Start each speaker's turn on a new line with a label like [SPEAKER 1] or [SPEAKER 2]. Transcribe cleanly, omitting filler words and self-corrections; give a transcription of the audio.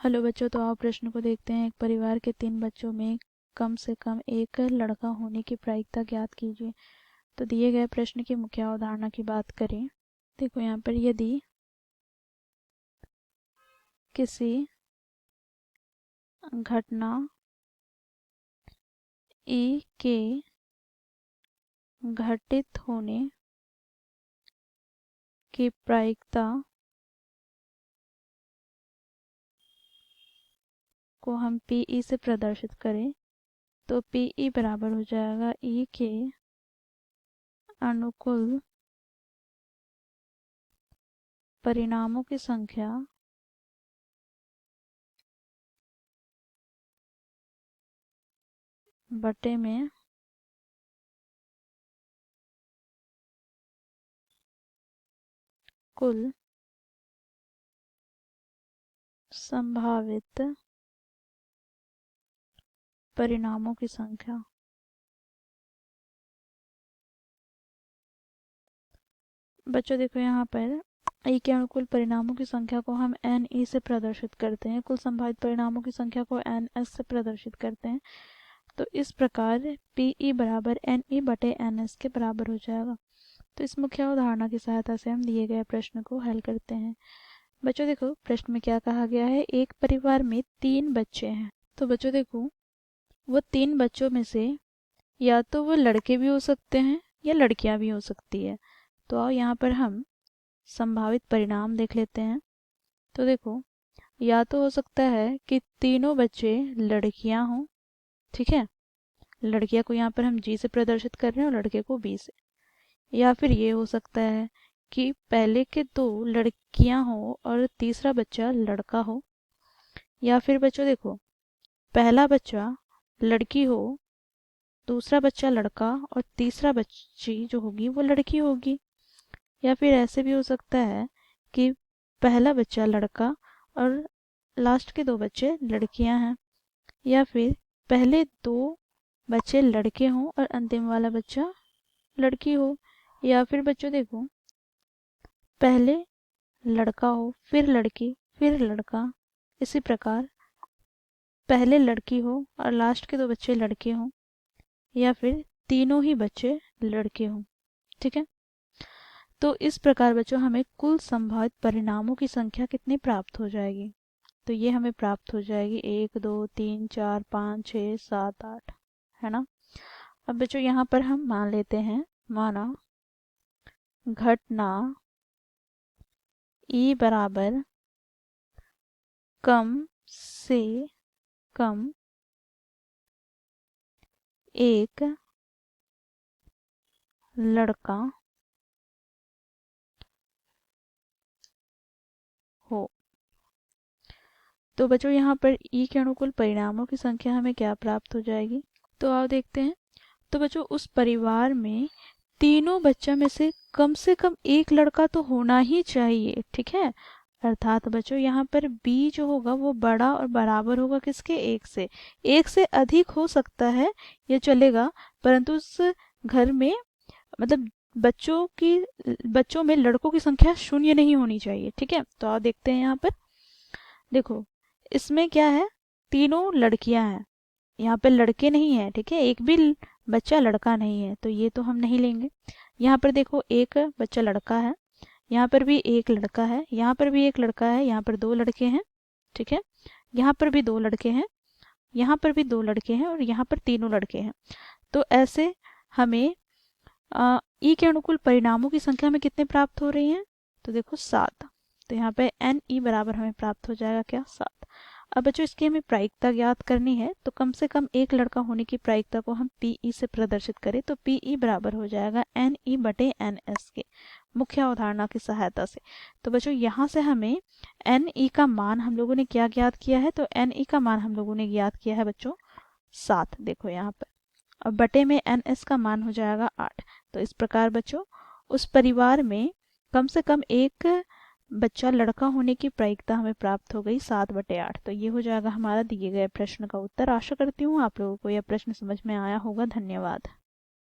[SPEAKER 1] Hello बच्चों, तो आप प्रश्न को देखते हैं। एक परिवार के 3 बच्चों में कम से कम एक लड़का होने की प्रायिकता ज्ञात कीजिए। तो दिए गए प्रश्न की मुख्य अवधारणा की बात करें, देखो यहाँ पर यदि किसी घटना ए के घटित होने की प्रायिकता को हम पीई से प्रदर्शित करें तो पीई बराबर हो जाएगा ई के अनुकूल परिणामों की संख्या बटे में कुल संभावित परिणामों की संख्या। बच्चों देखो यहाँ पर ई के अनुकूल परिणामों की संख्या को हम एन ई से प्रदर्शित करते हैं, कुल संभावित परिणामों की संख्या को एन एस से प्रदर्शित करते हैं। तो इस प्रकार पी ई बराबर एन ई बटे एन एस के बराबर हो जाएगा। तो इस मुख्य उदाहरण की सहायता से हम दिए गए प्रश्न को हल करते हैं। बच्चों देखो प्रश्न में क्या कहा गया है, एक परिवार में 3 बच्चे हैं। तो बच्चों देखो वो 3 बच्चों में से या तो वो लड़के भी हो सकते हैं या लड़कियां भी हो सकती है। तो आओ यहाँ पर हम संभावित परिणाम देख लेते हैं। तो देखो या तो हो सकता है कि तीनों बच्चे लड़कियां हों, ठीक है, लड़कियां को यहाँ पर हम जी से प्रदर्शित कर रहे हैं और लड़के को बी से। या फिर ये हो सकता है कि पहले के 2 लड़कियां हो और तीसरा बच्चा लड़का हो। या फिर बच्चों देखो पहला बच्चा लड़की हो, दूसरा बच्चा लड़का और तीसरा बच्ची जो होगी वो लड़की होगी। या फिर ऐसे भी हो सकता है कि पहला बच्चा लड़का और लास्ट के 2 बच्चे लड़कियां हैं। या फिर पहले 2 बच्चे लड़के हों और अंतिम वाला बच्चा लड़की हो। या फिर बच्चों देखो पहले लड़का हो फिर लड़की फिर लड़का, इसी प्रकार पहले लड़की हो और लास्ट के 2 बच्चे लड़के हों। या फिर तीनों ही बच्चे लड़के हों, ठीक है। तो इस प्रकार बच्चों हमें कुल संभावित परिणामों की संख्या कितनी प्राप्त हो जाएगी। तो ये हमें प्राप्त हो जाएगी 1 2 3 4 5 6 7 8, है ना। अब बच्चों यहाँ पर हम मान लेते हैं, माना घटना ई बराबर कम से कम एक लड़का हो। तो बच्चों यहाँ पर ई के अनुकूल परिणामों की संख्या हमें क्या प्राप्त हो जाएगी, तो आओ देखते हैं। तो बच्चों उस परिवार में तीनों बच्चों में से कम एक लड़का तो होना ही चाहिए, ठीक है। अर्थात बच्चों यहाँ पर b जो होगा वो बड़ा और बराबर होगा किसके, 1 से। 1 से अधिक हो सकता है ये चलेगा, परंतु उस घर में मतलब बच्चों में लड़कों की संख्या 0 नहीं होनी चाहिए, ठीक है। तो आप देखते हैं यहाँ पर देखो इसमें क्या है, तीनों लड़कियां हैं, यहाँ पे लड़के नहीं है, ठीक है, एक भी बच्चा लड़का नहीं है, तो ये तो हम नहीं लेंगे। यहाँ पर देखो एक बच्चा लड़का है, यहाँ पर भी एक लड़का है, यहाँ पर भी एक लड़का है, यहाँ पर 2 लड़के हैं, ठीक है, यहाँ पर भी 2 लड़के हैं, यहाँ पर भी 2 लड़के हैं और यहाँ पर तीनों लड़के हैं। तो ऐसे हमें ई के अनुकूल परिणामों की संख्या में कितने प्राप्त हो रही हैं, तो देखो 7। तो यहाँ पे एन ई बराबर हमें प्राप्त हो जाएगा क्या, 7। अब बच्चों इसकी हमें प्रायिकता ज्ञात करनी है, तो कम से कम एक लड़का होने की प्रायिकता को हम पी ई से प्रदर्शित करें तो पी ई बराबर हो जाएगा एन ई बटे एन एस के मुख्य अवधारणा की सहायता से। तो बच्चों यहाँ से हमें एन ई का मान हम लोगों ने क्या ज्ञात किया है, तो एन ई का मान हम लोगों ने ज्ञात किया है बच्चों 7, देखो यहाँ पर। और बटे में एन एस का मान हो जाएगा 8। तो इस प्रकार बच्चों उस परिवार में कम से कम एक बच्चा लड़का होने की प्रायिकता हमें प्राप्त हो गई 7/8। तो ये हो जाएगा हमारा दिए गए प्रश्न का उत्तर। आशा करती हूँ आप लोगों को यह प्रश्न समझ में आया होगा। धन्यवाद।